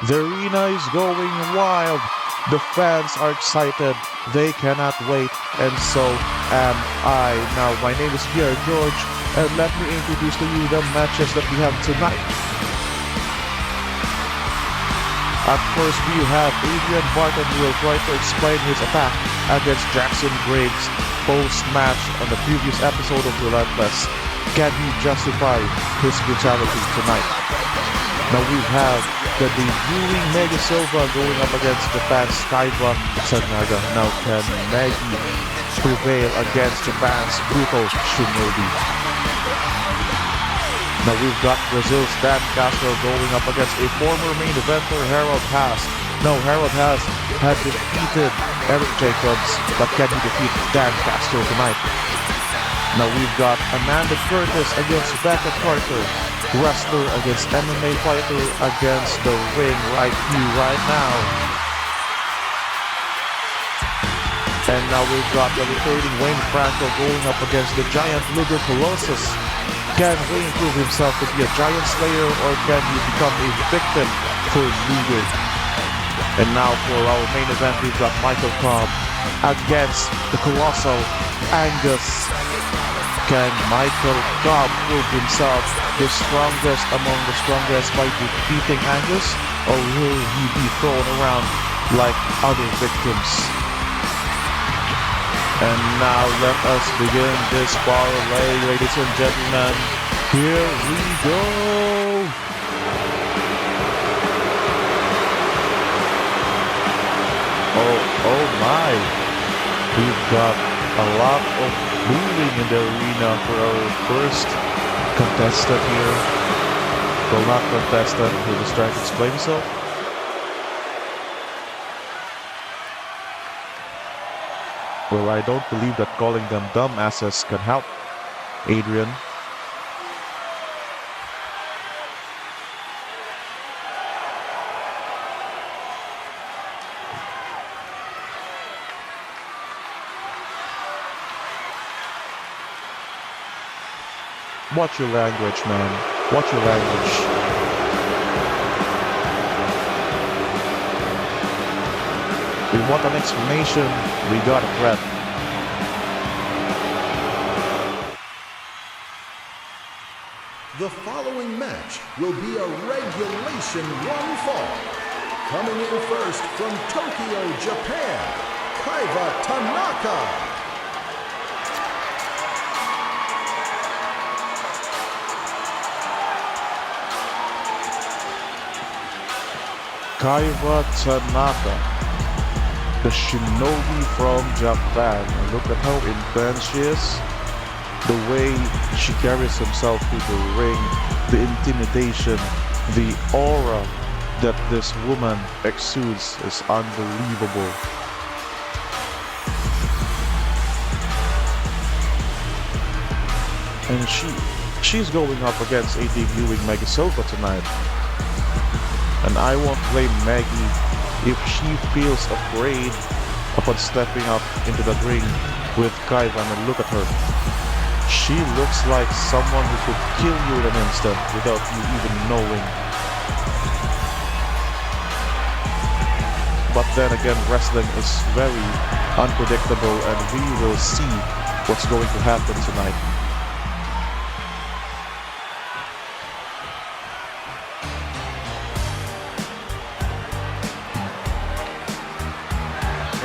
The arena is going wild. The fans are excited. They cannot wait, and so am I. Now, my name is Pierre George, and let me introduce to you the matches that we have tonight. At first, we have Adrian Barton who will try to explain his attack against Jackson Graves post-match on the previous episode of Relentless. Can he justify his brutality tonight? Now we have the debuting Mega Silva going up against Japan's Kaiba Sanaga. Now can Maggie prevail against Japan's brutal Shinobi? Now we've got Brazil's Dan Castro going up against a former main eventer, Harold Haas. Now Harold Haas had defeated Eric Jacobs, but can he defeat Dan Castro tonight? Now we've got Amanda Curtis against Becca Carter, wrestler against MMA fighter against the ring right here, right now. And now we've got the returning Wayne Franco going up against the giant Luger Colossus. Can Wayne prove himself to be a giant slayer, or can he become a victim for Luger? And now for our main event, we've got Michael Cobb against the colossal Angus. Can Michael Cobb prove himself the strongest among the strongest by defeating Angus, or will he be thrown around like other victims? And now let us begin this parlay, ladies and gentlemen. Here we go! Oh my! We've got a lot of moving in the arena for our first contestant here. Well, not contestant, he'll just try to explain himself. Well, I don't believe that calling them dumbasses can help, Adrian. Watch your language, man. Watch your language. We want an explanation. We got a threat. The following match will be a Regulation 1 fall. Coming in first from Tokyo, Japan, Kaiba Tanaka. Kaiba Tanaka, the Shinobi from Japan. And look at how intense she is. The way she carries herself through the ring, the intimidation, the aura that this woman exudes is unbelievable. And she's going up against a debuting Mega Silva tonight. And I won't blame Maggie if she feels afraid upon stepping up into the ring with Kaiba. And look at her. She looks like someone who could kill you in an instant without you even knowing. But then again, wrestling is very unpredictable, and we will see what's going to happen tonight.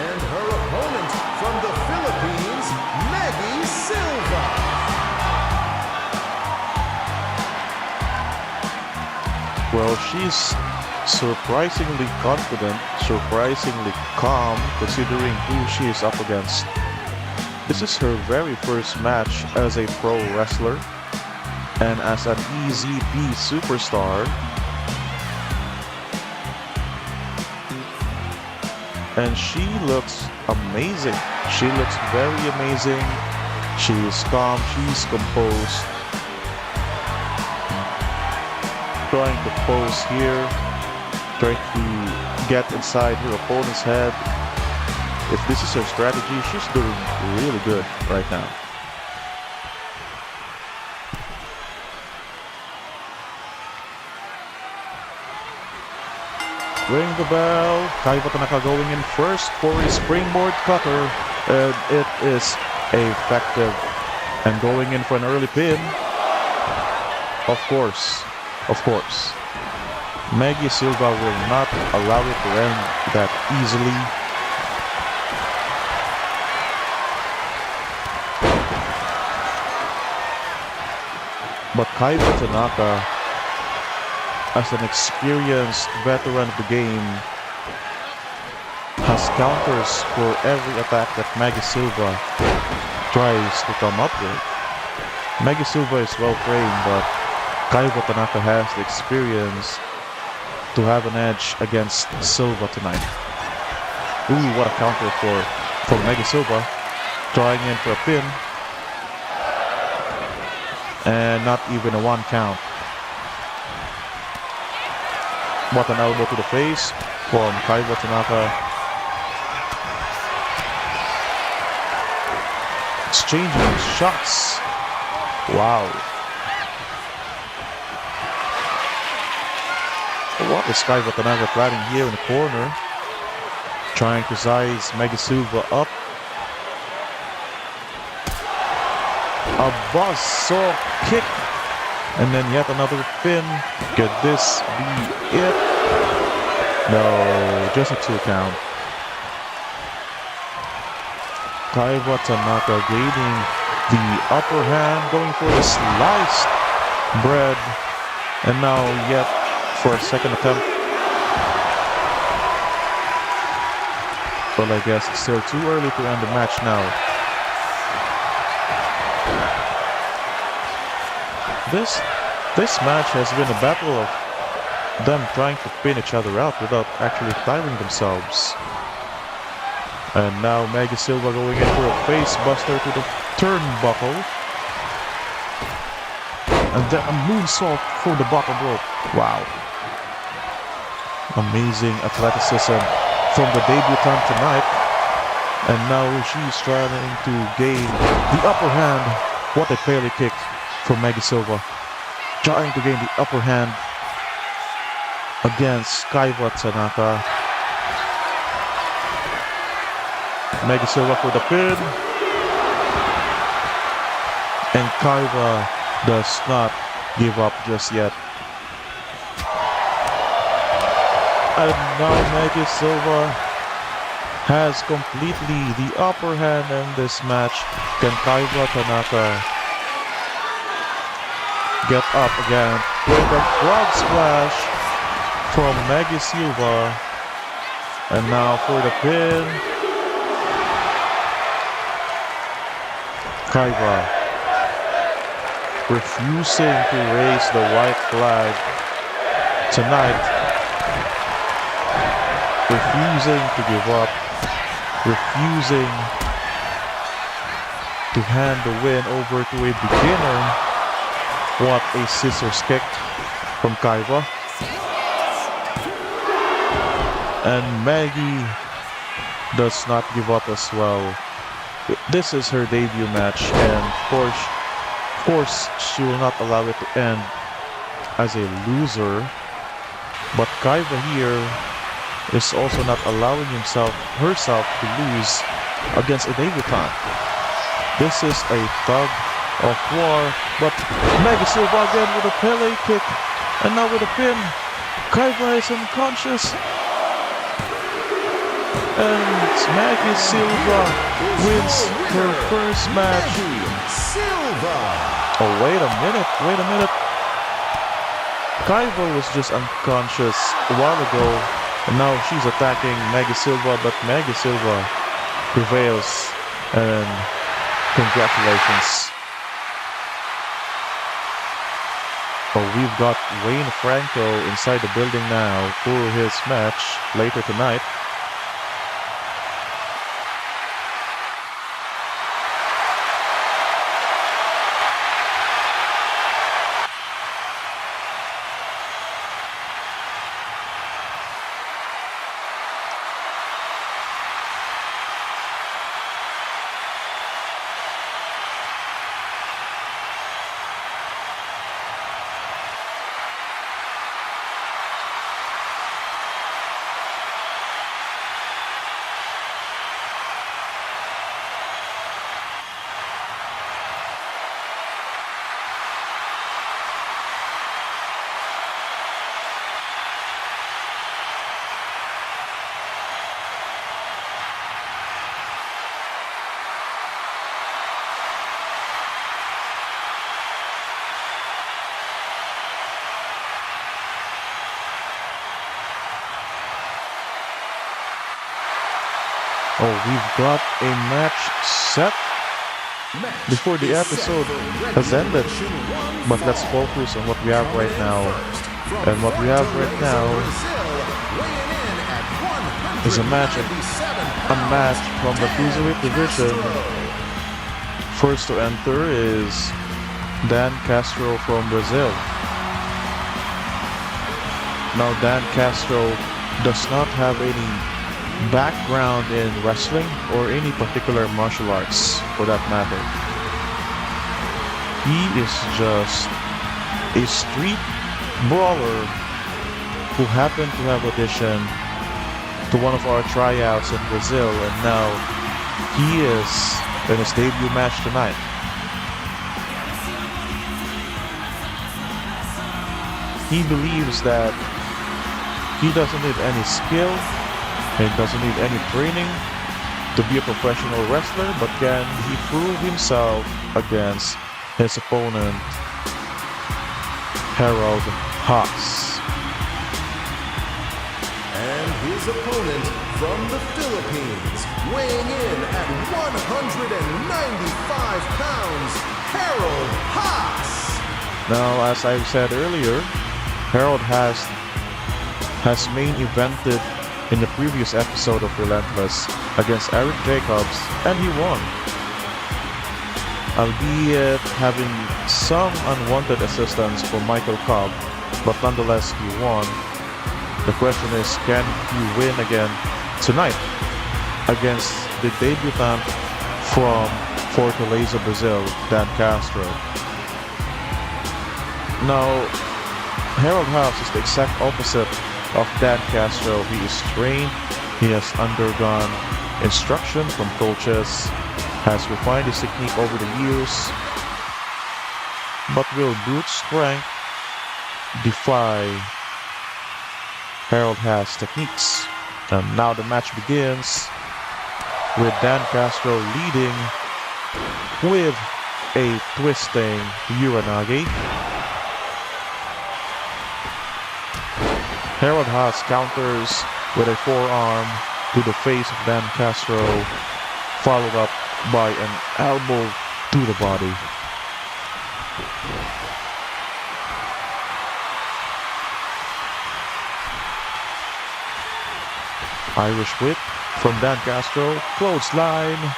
And her opponent from the Philippines, Maggie Silva. Well, she's surprisingly confident, surprisingly calm, considering who she is up against. This is her very first match as a pro wrestler and as an EZP superstar. And she looks amazing. She looks very amazing. She is calm, she's composed. Trying to pose here, trying to get inside her opponent's head. If this is her strategy, she's doing really good right now. Ring the bell. Kaiba Tanaka going in first for a springboard cutter. And it is effective. And going in for an early pin. Of course. Maggie Silva will not allow it to end that easily. But Kaiba Tanaka, as an experienced veteran of the game, has counters for every attack that Maggie Silva tries to come up with. Maggie Silva is well trained, but Kaiba Tanaka has the experience to have an edge against Silva tonight. Ooh, what a counter for Maggie Silva, trying in for a pin. And not even a 1 count. What an elbow to the face from Kaiba Tanaka. Exchanging shots. Wow. What is Kaiba Tanaka planning here in the corner? Trying to size Maggie Silva up. A buzzsaw kick, and then yet another pin. Could this be it? No, just a 2 count. Kaiba Tanaka gaining the upper hand, going for the sliced bread, and now yet for a second attempt. But I guess it's still too early to end the match now. This match has been a battle of them trying to pin each other out without actually tiring themselves. And now Maggie Silva going in for a face buster to the turnbuckle. And then a moonsault for the bottom rope. Wow. Amazing athleticism from the debutante tonight. And now she's trying to gain the upper hand. What a fairly kick from Maggie Silva, trying to gain the upper hand against Kaiba Tanaka. Maggie Silva for the pin, and Kaiba does not give up just yet. And now Maggie Silva has completely the upper hand in this match. Can Kaiba Tanaka get up again with a frog splash from Maggie Silva, and now for the pin. Kaiba refusing to raise the white flag tonight, refusing to give up, refusing to hand the win over to a beginner. What a scissors kick from Kaiba. And Maggie does not give up as well. This is her debut match, and of course, she will not allow it to end as a loser. But Kaiba here is also not allowing herself to lose against a debutante. This is a tug of war, but Maggie Silva again with a Pele kick, and now with a pin. Kaiba is unconscious, and Maggie Silva wins her first match. Oh, wait a minute. Kaiba was just unconscious a while ago, and now she's attacking Maggie Silva, but Maggie Silva prevails, and congratulations. Oh, we've got Wayne Franco inside the building now for his match later tonight. Oh, we've got a match set before the episode has ended. But let's focus on what we have right now. And what we have right now is a match from the cruiserweight division. First to enter is Dan Castro from Brazil. Now Dan Castro does not have any background in wrestling or any particular martial arts for that matter. He is just a street brawler who happened to have auditioned to one of our tryouts in Brazil, and now he is in his debut match tonight. He believes that he doesn't need any skill, he doesn't need any training to be a professional wrestler, but can he prove himself against his opponent, Harold Haas. And his opponent from the Philippines, weighing in at 195 pounds, Harold Haas. Now, as I've said earlier, Harold has main evented in the previous episode of Relentless against Eric Jacobs, and he won. Albeit having some unwanted assistance from Michael Cobb, but nonetheless he won. The question is, can he win again tonight against the debutant from Fortaleza, Brazil, Dan Castro? Now, Harold Haas is the exact opposite of Dan Castro. He is trained, he has undergone instruction from coaches, has refined his technique over the years, but will brute strength defy Harold Haas' techniques? And now the match begins with Dan Castro leading with a twisting Uranage. Harold Haas counters with a forearm to the face of Dan Castro, followed up by an elbow to the body. Irish whip from Dan Castro, clothesline,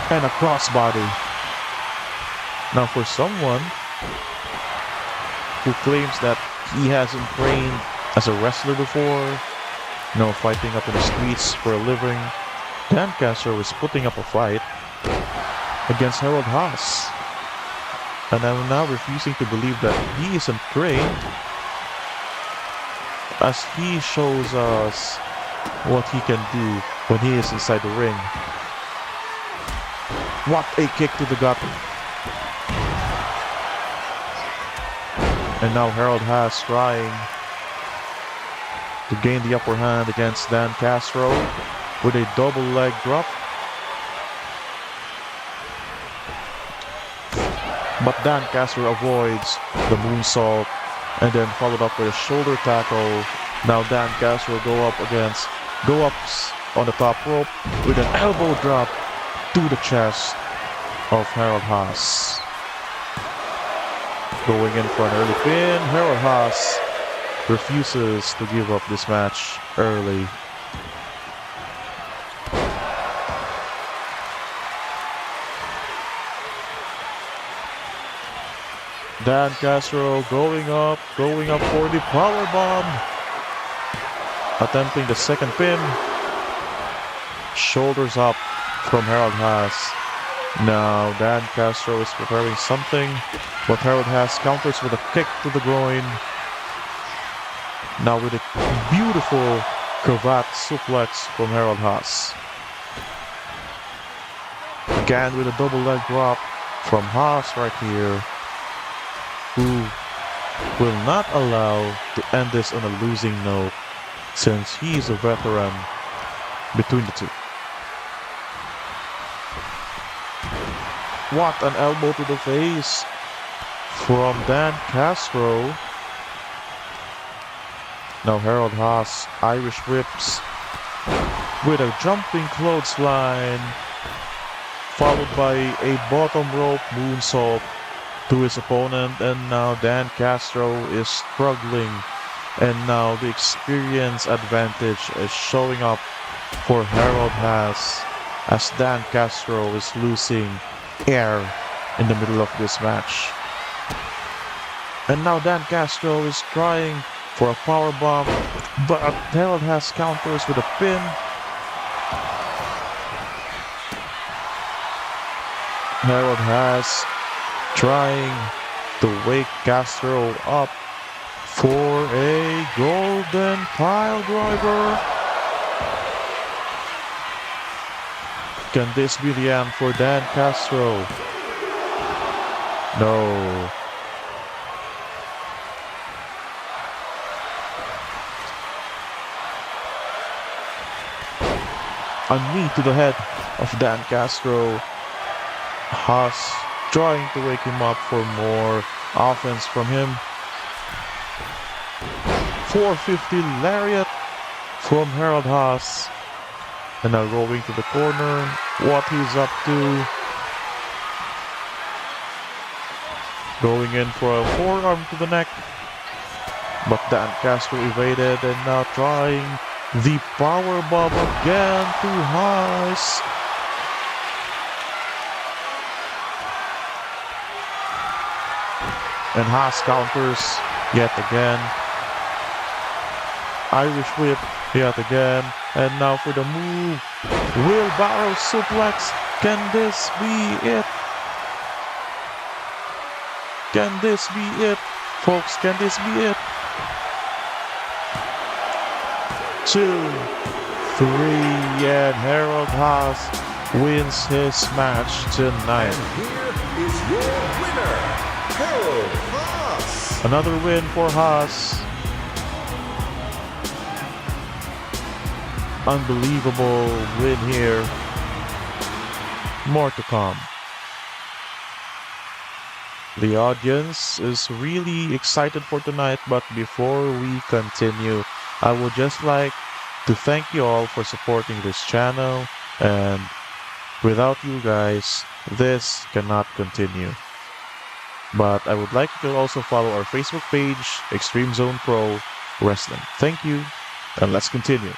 and a crossbody. Now for someone who claims that he hasn't trained as a wrestler before, fighting up in the streets for a living, Dan Castro is putting up a fight against Harold Haas. And I'm now refusing to believe that he isn't trained, as he shows us what he can do when he is inside the ring. What a kick to the gut. And now Harold Haas trying to gain the upper hand against Dan Castro with a double leg drop. But Dan Castro avoids the moonsault and then followed up with a shoulder tackle. Now Dan Castro go ups on the top rope with an elbow drop to the chest of Harold Haas. Going in for an early pin, Harold Haas refuses to give up this match early. Dan Castro going up for the powerbomb. Attempting the second pin. Shoulders up from Harold Haas. Now Dan Castro is preparing something, but Harold Haas counters with a kick to the groin. Now with a beautiful cravat suplex from Harold Haas. Again with a double leg drop from Haas right here, who will not allow to end this on a losing note, since he is a veteran between the two. What an elbow to the face from Dan Castro. Now Harold Haas Irish whips with a jumping clothesline, followed by a bottom rope moonsault to his opponent, and now Dan Castro is struggling, and now the experience advantage is showing up for Harold Haas as Dan Castro is losing air in the middle of this match. And now Dan Castro is trying for a powerbomb, but Harold Haas counters with a pin. Harold Haas trying to wake Castro up for a golden pile driver. Can this be the end for Dan Castro? No. A knee to the head of Dan Castro. Haas trying to wake him up for more offense from him. 450 lariat from Harold Haas. And now going to the corner. What he's up to. Going in for a forearm to the neck. But Dan Castro evaded and now trying the powerbomb again to Haas. And Haas counters yet again. Irish whip yet again. And now for the move. Wheelbarrow suplex. Can this be it? Can this be it? Folks, can this be it? 2, 3, and Harold Haas wins his match tonight. And here is your winner, Harold Haas. Another win for Haas. Unbelievable win here. More to come. The audience is really excited for tonight, but before we continue, I would just like to thank you all for supporting this channel, and without you guys, this cannot continue. But I would like you to also follow our Facebook page, Extreme Zone Pro Wrestling. Thank you, and let's continue.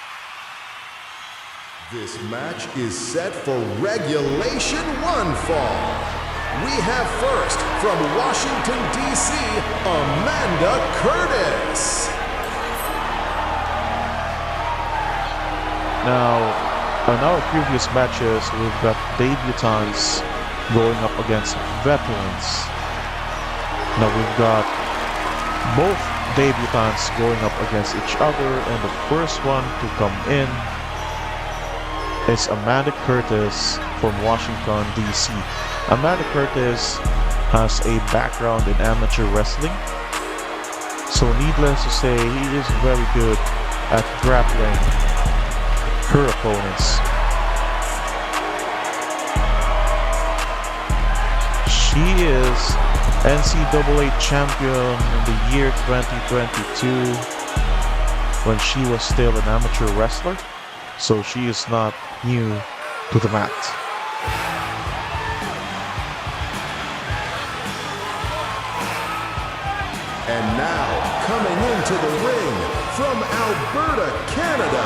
This match is set for Regulation 1 fall. We have first, from Washington, D.C., Amanda Curtis. Now, in our previous matches, we've got debutants going up against veterans. Now we've got both debutants going up against each other, and the first one to come in is Amanda Curtis from Washington, D.C. Amanda Curtis has a background in amateur wrestling, so needless to say, he is very good at grappling her opponents. She is NCAA champion in the year 2022 when she was still an amateur wrestler, so she is not new to the mat. And now, coming into the ring from Alberta, Canada,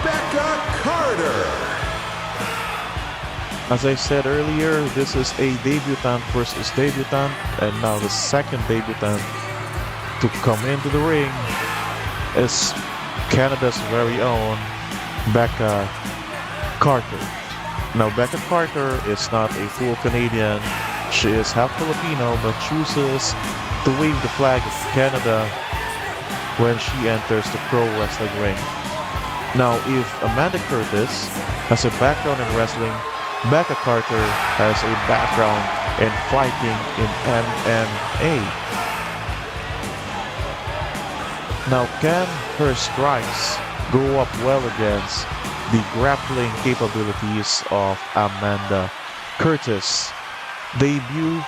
Becca Carter. As I said earlier, this is a debutant versus debutant, and now the second debutant to come into the ring is Canada's very own Becca Carter. Now, Becca Carter is not a full Canadian. She is half Filipino, but chooses to wave the flag of Canada when she enters the pro wrestling ring. Now, if Amanda Curtis has a background in wrestling, Becca Carter has a background in fighting in MMA. Now, can her strikes go up well against the grappling capabilities of Amanda Curtis? Debut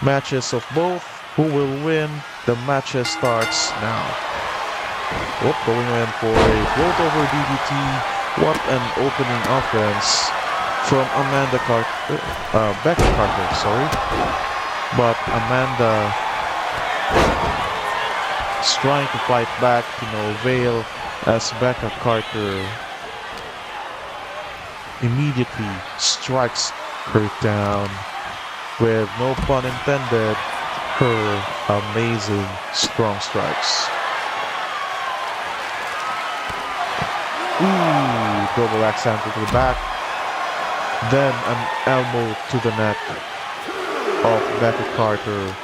matches of both. Who will win? The matches starts now. Going in for a float over DDT What an opening offense from Becca Carter, sorry. But Amanda is trying to fight back to no avail as Becca Carter immediately strikes her down with, no pun intended, her amazing strong strikes. Ooh, double axe handle to the back. Then an elbow to the neck of Becca Carter.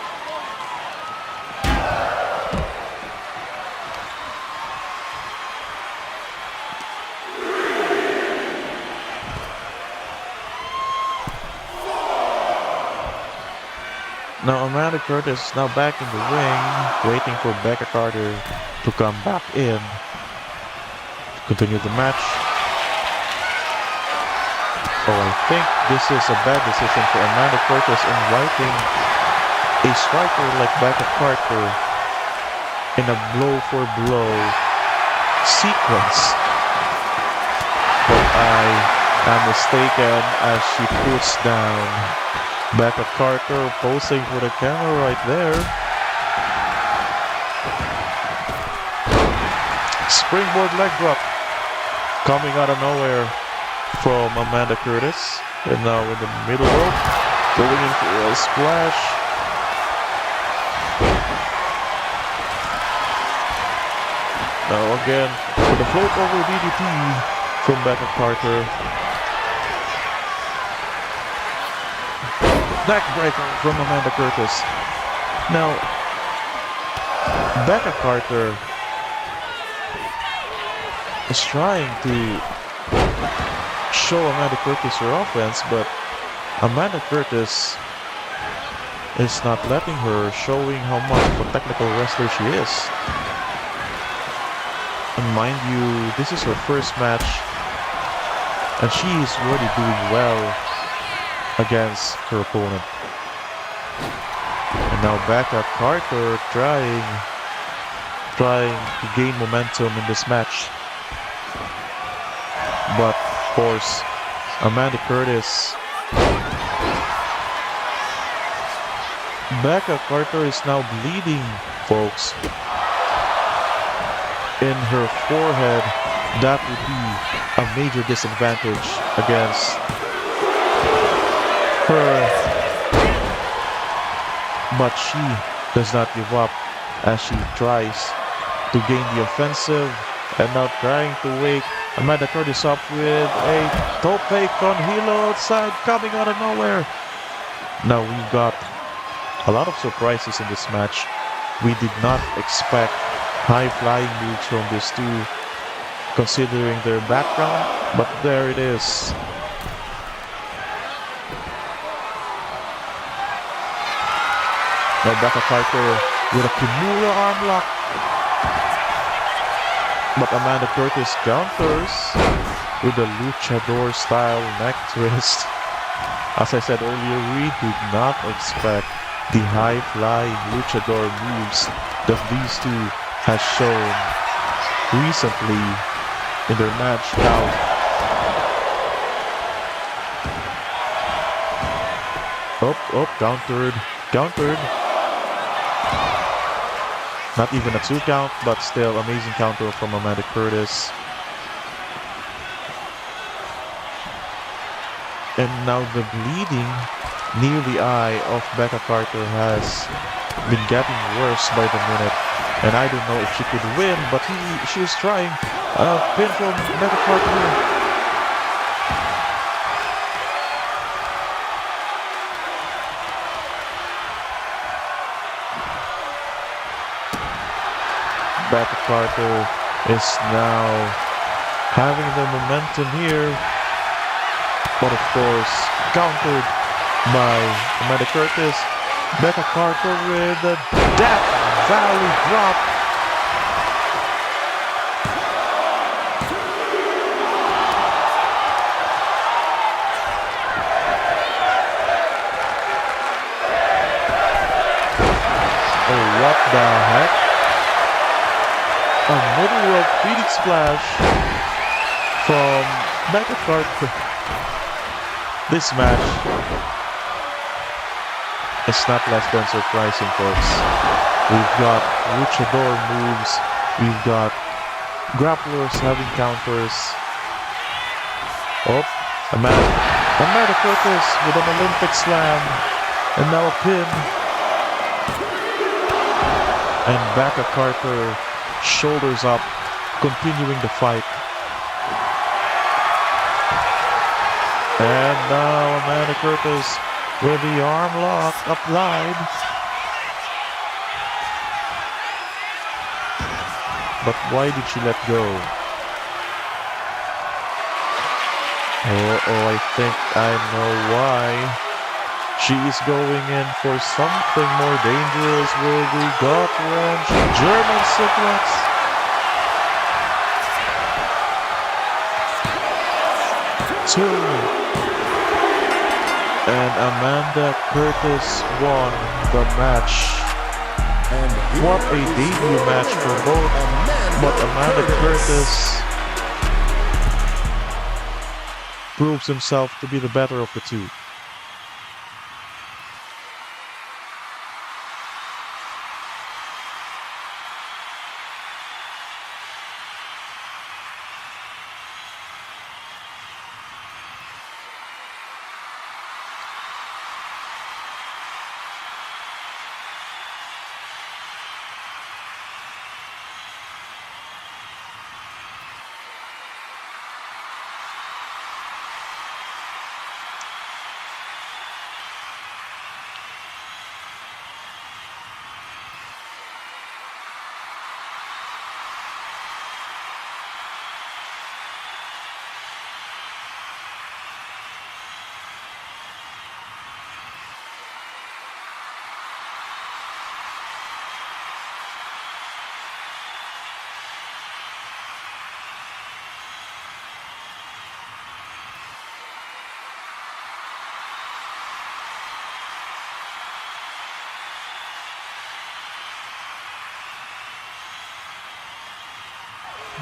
Now Amanda Curtis is now back in the ring, waiting for Becca Carter to come back in to continue the match. Oh, I think this is a bad decision for Amanda Curtis inviting a striker like Becca Carter in a blow-for-blow sequence. But I am mistaken as she puts down Becca Carter, posing for the camera right there. Springboard leg drop coming out of nowhere from Amanda Curtis. And now in the middle rope, going in for a splash. Now again, for the float over DDT from Becca Carter. Neckbreaker from Amanda Curtis. Now, Becca Carter is trying to show Amanda Curtis her offense, but Amanda Curtis is not letting her, showing how much of a technical wrestler she is. And mind you, this is her first match, and she is already doing well against her opponent. And now Becca Carter trying to gain momentum in this match. But of course, Amanda Curtis. Becca Carter is now bleeding, folks. In her forehead, that would be a major disadvantage against her, but she does not give up as she tries to gain the offensive and now trying to wake Amanda Curtis up with a tope on Hilo outside coming out of nowhere. Now we've got a lot of surprises in this match. We did not expect high-flying moves from these two considering their background, but there it is. Now Becca Carter with a Kimura arm lock. But Amanda Curtis counters with a luchador style neck twist. As I said earlier, we did not expect the high-flying luchador moves that these two have shown recently in their match. Now countered. Not even a 2 count, but still amazing counter from Amanda Curtis. And now the bleeding near the eye of Becca Carter has been getting worse by the minute. And I don't know if she could win, but she is trying. Pin from Becca Carter. Becca Carter is now having the momentum here, but of course countered by Amanda Curtis. Becca Carter with a Death Valley drop. Oh, what the heck? A middle rope Phoenix splash from Megacard. This match is not less than surprising, folks. We've got luchador moves, we've got grapplers having counters. Oh, Amanda Curtis with an Olympic slam, and now a pin. And Becca Carter, shoulders up, continuing the fight. And now Amanda Curtis with the arm lock applied. But why did she let go? Oh, I think I know why. She is going in for something more dangerous with the gut wrench, German suplex. Two. And Amanda Curtis won the match. And What a debut match for both, but Amanda Curtis proves himself to be the better of the two.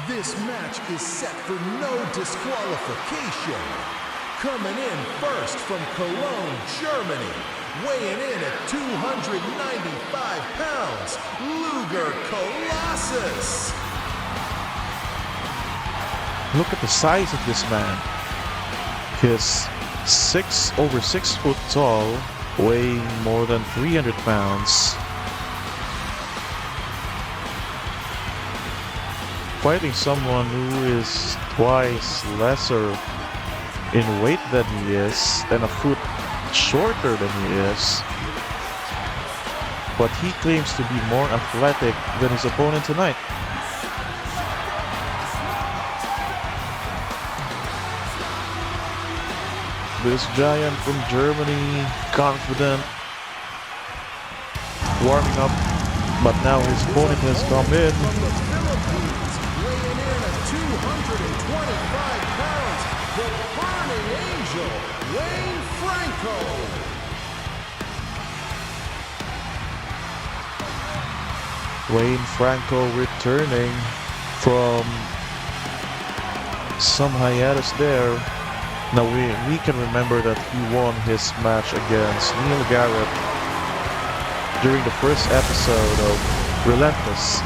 This match is set for no disqualification. Coming in first from Cologne, Germany, weighing in at 295 pounds, Luger Colossus. Look at the size of this man. He's over 6 foot tall, weighing more than 300 pounds. Fighting someone who is twice lesser in weight than he is, and a foot shorter than he is. But he claims to be more athletic than his opponent tonight. This giant from Germany, confident, warming up, but now his opponent has come in. From the Philippines, weighing in at 225 pounds, the Burning Angel, Wayne Franco. Wayne Franco returning from some hiatus there. Now we can remember that he won his match against Neil Garrett during the first episode of Relentless.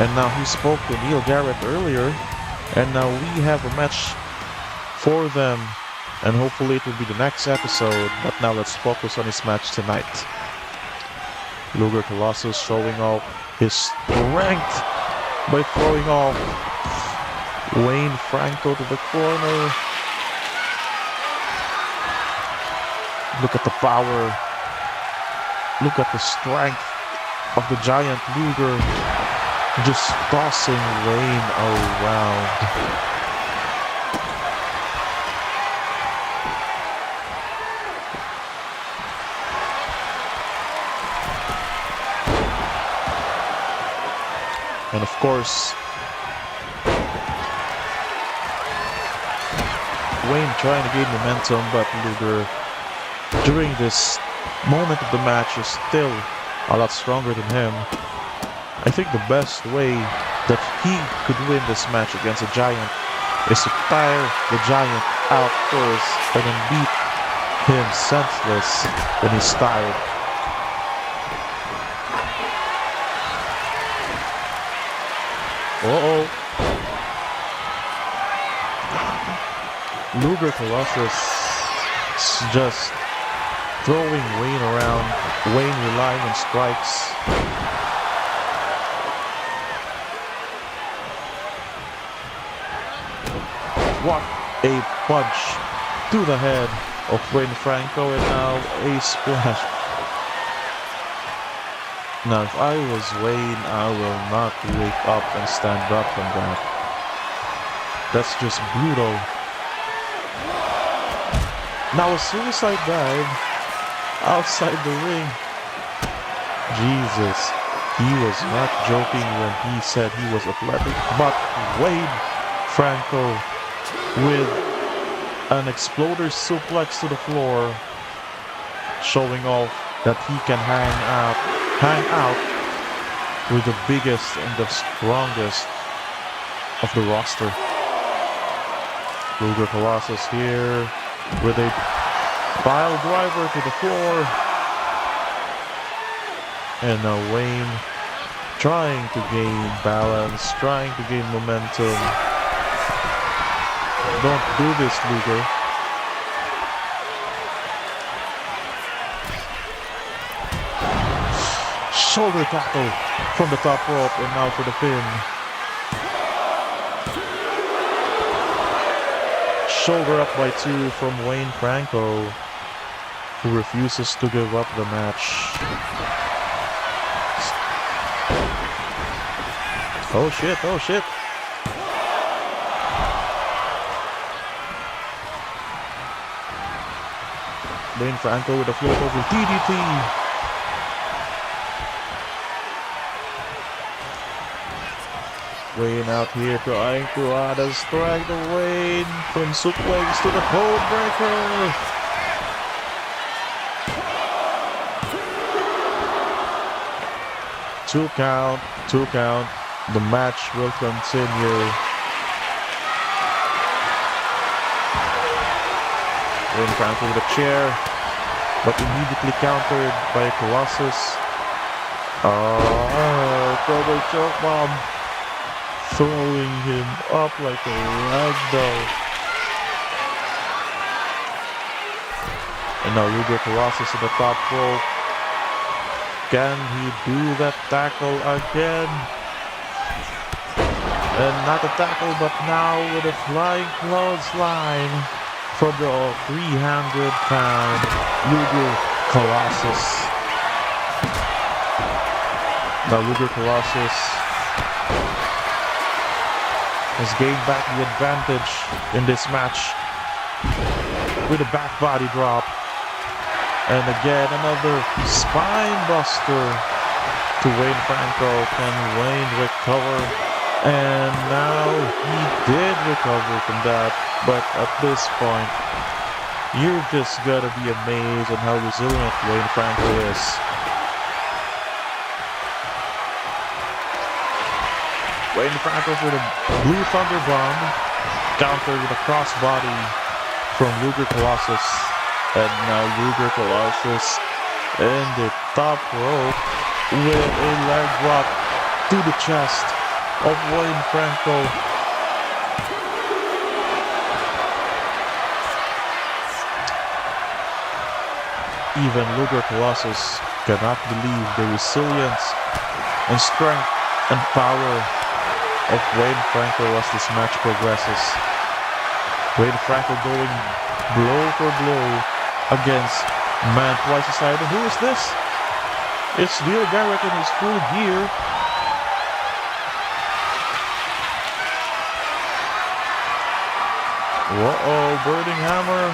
And now he spoke to Neil Garrett earlier, and now we have a match for them, and hopefully it will be the next episode. But now let's focus on his match tonight. Luger Colossus showing off his strength by throwing off Wayne Franco to the corner. Look at the power. Look at the strength of the giant Luger, just tossing Wayne around. And of course, Wayne trying to gain momentum, but Luger during this moment of the match is still a lot stronger than him. I think the best way that he could win this match against a giant is to tire the Giant out first and then beat him senseless when he's tired. Uh-oh. Luger Colossus just throwing Wayne around. Wayne relying on strikes. What a punch to the head of Wayne Franco, and now a splash. Now if I was Wayne, I will not wake up and stand up from that. That's just brutal. Now a suicide dive outside the ring. Jesus, he was not joking when he said he was athletic, but Wayne Franco with an exploder suplex to the floor, showing off that he can hang out with the biggest and the strongest of the roster. Luger Colossus here with a pile driver to the floor. And now Wayne trying to gain balance, trying to gain momentum. Don't do this, Luger. Shoulder tackle from the top rope, and now for the pin. Shoulder up by 2 from Wayne Franco, who refuses to give up the match. Oh shit, oh shit. Wayne Franco with a float over DDT. Wayne out here trying to add a strike to Wayne from suplex to the code breaker. Two count. The match will continue. Wayne Franco with a chair, but immediately countered by Colossus. Double choke bomb, throwing him up like a ragdoll. And now Luger Colossus at the top rope. Can he do that tackle again? And not a tackle, but now with a flying clothesline from the 300-pound Luger Colossus. Now Luger Colossus has gained back the advantage in this match with a back body drop. And again, another spine buster to Wayne Franco. Can Wayne recover? And now he did recover from that. But at this point, you've just got to be amazed at how resilient Wayne Franco is. Wayne Franco for the Blue Thunder Bomb. Countered with a crossbody from Luger Colossus. And now Luger Colossus in the top rope with a leg drop to the chest of Wayne Franco. Even Luger Colossus cannot believe the resilience and strength and power of Wayne Franco as this match progresses. Wayne Franco going blow for blow against man twice his height. And who is this? It's Neil Garrett in his full gear. Uh-oh, Burning Hammer.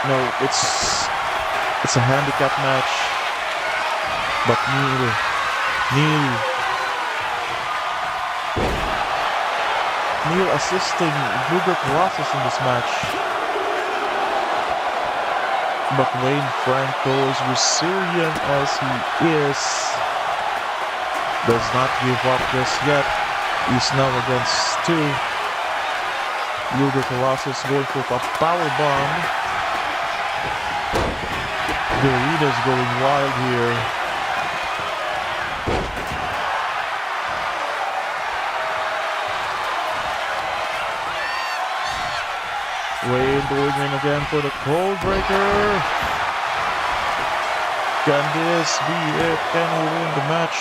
No, it's a handicap match. But Neil Neil assisting Luger Colossus in this match. But Wayne Franco, as resilient as he is, does not give up just yet. He's now against two. Luger Colossus going for a power bomb. The arena's going wild here. Wayne going in again for the cold breaker. Can this be it? Can he win the match?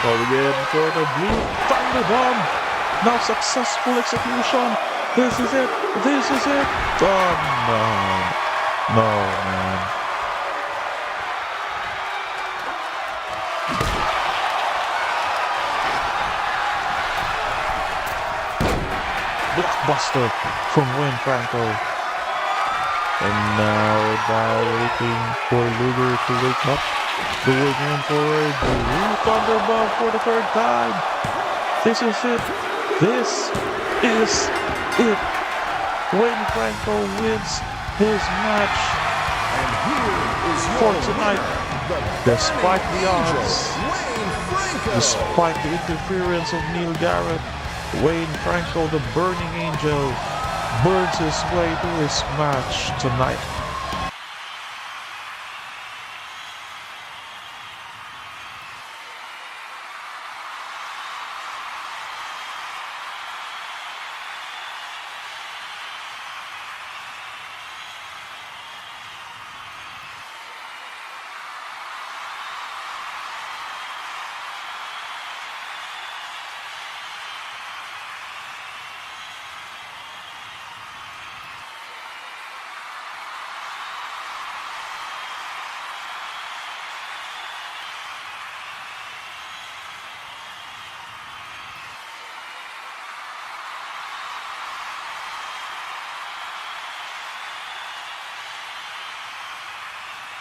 Going in for the blue thunder bomb. Now successful execution. This is it. This is it. Oh no. No, man. Blockbuster from Wayne Franco. And now waiting for Luger to wake up. Going in for a blue thunder bomb for the third time. This is it. This is it. Wayne Franco wins his match. And here is for your tonight. winner, Despite the Angel, odds, Wayne Franco. despite the interference of Neil Garrett, Wayne Franco, the Burning Angel, burns his way to his match tonight.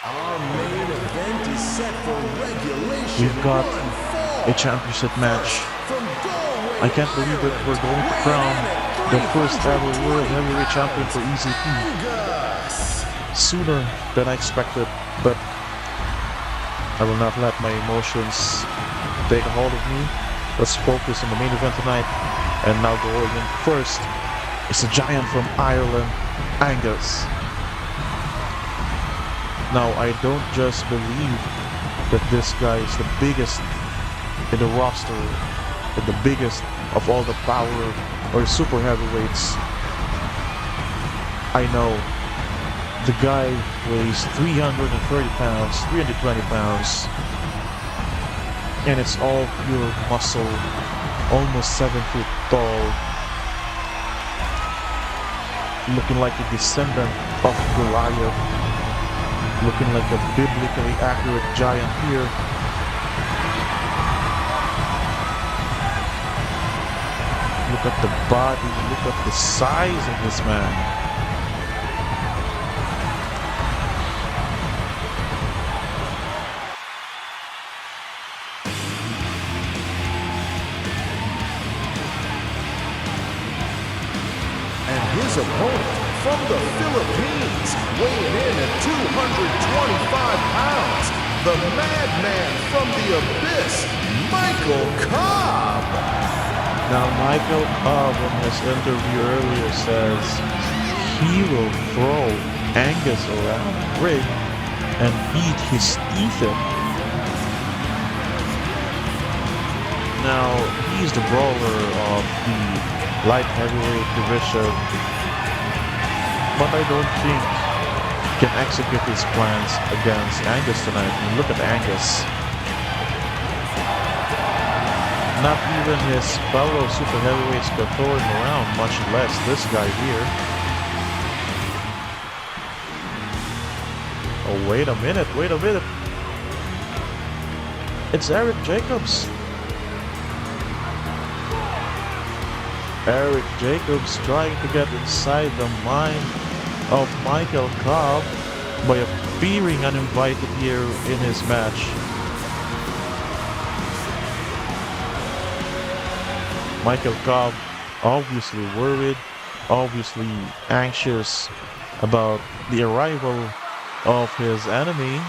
Our main event is set for regulation. We've got one fall. a championship match. From Galway, I can't believe that we're going to crown the first ever World Heavyweight Champion for EZP Angus. sooner than I expected, but I will not let my emotions take a hold of me. Let's focus on the main event tonight. And now going in first is a giant from Ireland, Angus. Now, I don't just believe that this guy is the biggest in the roster, and the biggest of all the power or super heavyweights. I know the guy weighs 330 pounds, 320 pounds, and it's all pure muscle, almost 7 feet tall, looking like a descendant of Goliath. Looking like a biblically accurate giant here. Look at the body, look at the size of this man. And his opponent from the Philippines, weighing in at 225 pounds, the madman from the abyss, Michael Cobb. Now Michael Cobb in his interview earlier says he will throw Angus around the ring and beat his teeth in. Now he's the brawler of the light heavyweight division, but I don't think he can execute his plans against Angus tonight. I mean, look at Angus. Not even his fellow super heavyweights can throw him around, much less this guy here. Oh, wait a minute, wait a minute. It's Eric Jacobs. Eric Jacobs trying to get inside the mind of Michael Cobb by appearing uninvited here in his match. Michael Cobb obviously worried, obviously anxious about the arrival of his enemy.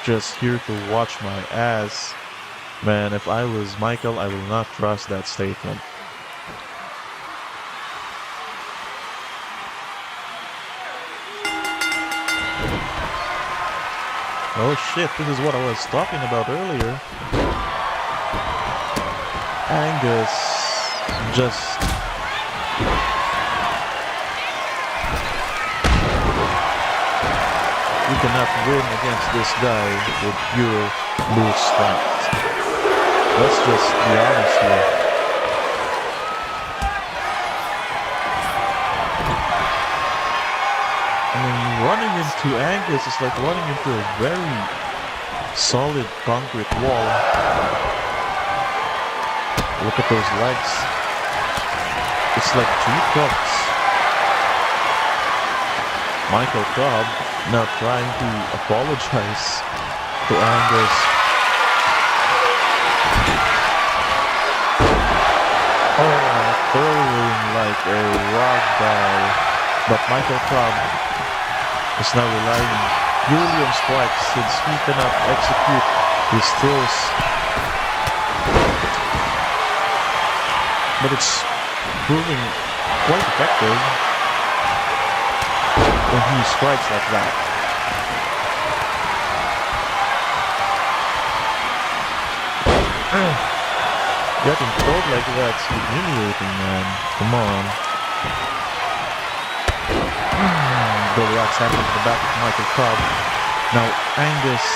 Just here to watch my ass. Man, if I was Michael, I will not trust that statement. Oh shit, this is what I was talking about earlier. Angus just... You cannot win against this guy with pure boost strength. Let's just be honest here. I mean, running into Angus is like running into a very solid concrete wall. Look at those legs. It's like tree trunks. Michael Cobb now trying to apologize to Angus. Oh, throwing like a rock guy. But Michael Cobb is now relying purely on strikes since he cannot execute his throws. But it's proving quite effective when he strikes like that. Getting thrown like that's humiliating, man. Come on. The rocks happening to the back of Michael Cobb. Now Angus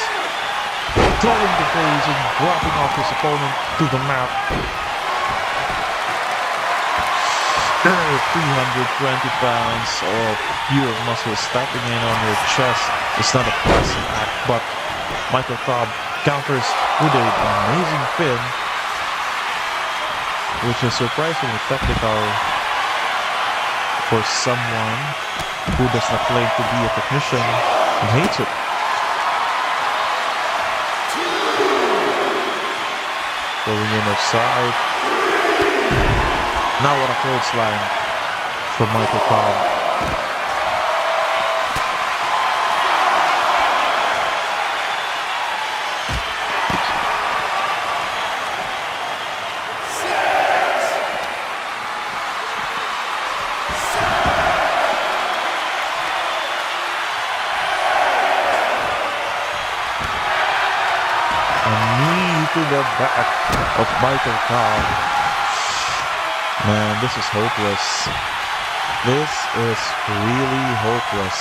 throwing the face and dropping off his opponent to the mat. 320 pounds of pure muscle stepping in on your chest. It's not a pleasant act, but Michael Cobb counters with an amazing pin, which is surprisingly technical for someone who does not claim to be a technician and hates it. Going in offside. Now what a clothesline from Michael Cobb. A knee to the back of Michael Cobb. Man, this is hopeless. This is really hopeless.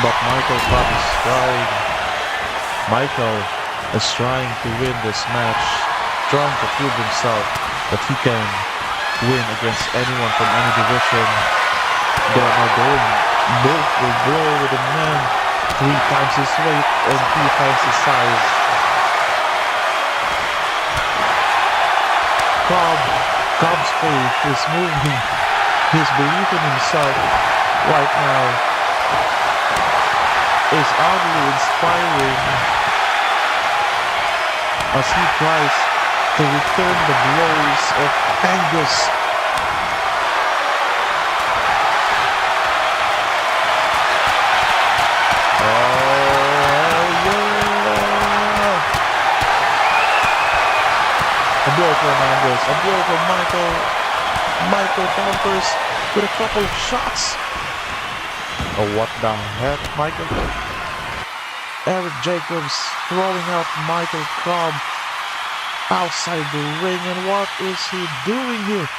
But Michael Cobb is trying. Michael is trying to win this match, trying to prove himself that he can win against anyone from any division. They are now going blow for blow with a man 3 times his weight and 3 times his size. Cobb's faith is moving. His belief in himself right now is oddly inspiring as he tries to return the blows of Angus. A blow from Angus, a blow from Michael. Michael counters with a couple of shots. Oh, what the heck, Michael? Eric Jacobs throwing out Michael Cobb outside the ring, and what is he doing here?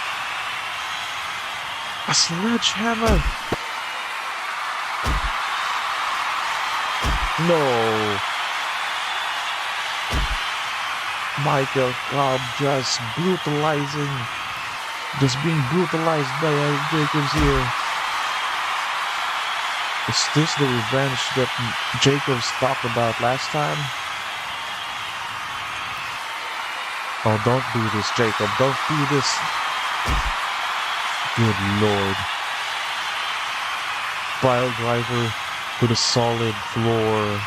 A sledgehammer. No. Michael Cobb just being brutalized by Eric Jacobs here. Is this the revenge that Jacobs talked about last time? Oh, don't do this, Jacob. Don't do this. Good lord. Pile driver to the solid floor.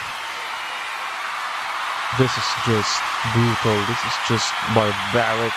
This is just brutal. This is just barbaric.